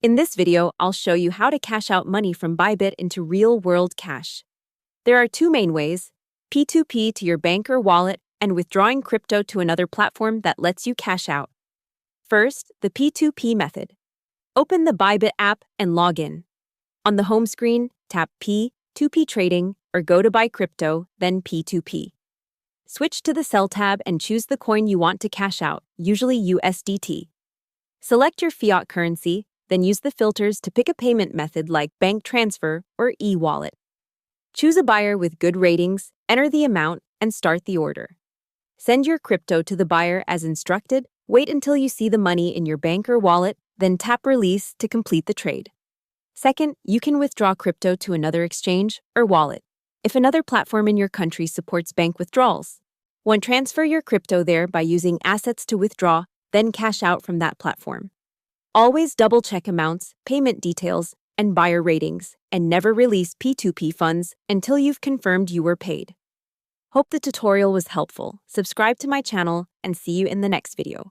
In this video, I'll show you how to cash out money from Bybit into real-world cash. There are two main ways: P2P to your bank or wallet, and withdrawing crypto to another platform that lets you cash out. First, the P2P method. Open the Bybit app and log in. On the home screen, tap P2P Trading or go to Buy Crypto, then P2P. Switch to the Sell tab and choose the coin you want to cash out, usually USDT. Select your fiat currency, then use the filters to pick a payment method like bank transfer or e-wallet. Choose a buyer with good ratings, enter the amount, and start the order. Send your crypto to the buyer as instructed, wait until you see the money in your bank or wallet, then tap Release to complete the trade. Second, you can withdraw crypto to another exchange or wallet if another platform in your country supports bank withdrawals. Transfer your crypto there by using Assets to withdraw, then cash out from that platform. Always double-check amounts, payment details, and buyer ratings, and never release P2P funds until you've confirmed you were paid. Hope the tutorial was helpful. Subscribe to my channel and see you in the next video.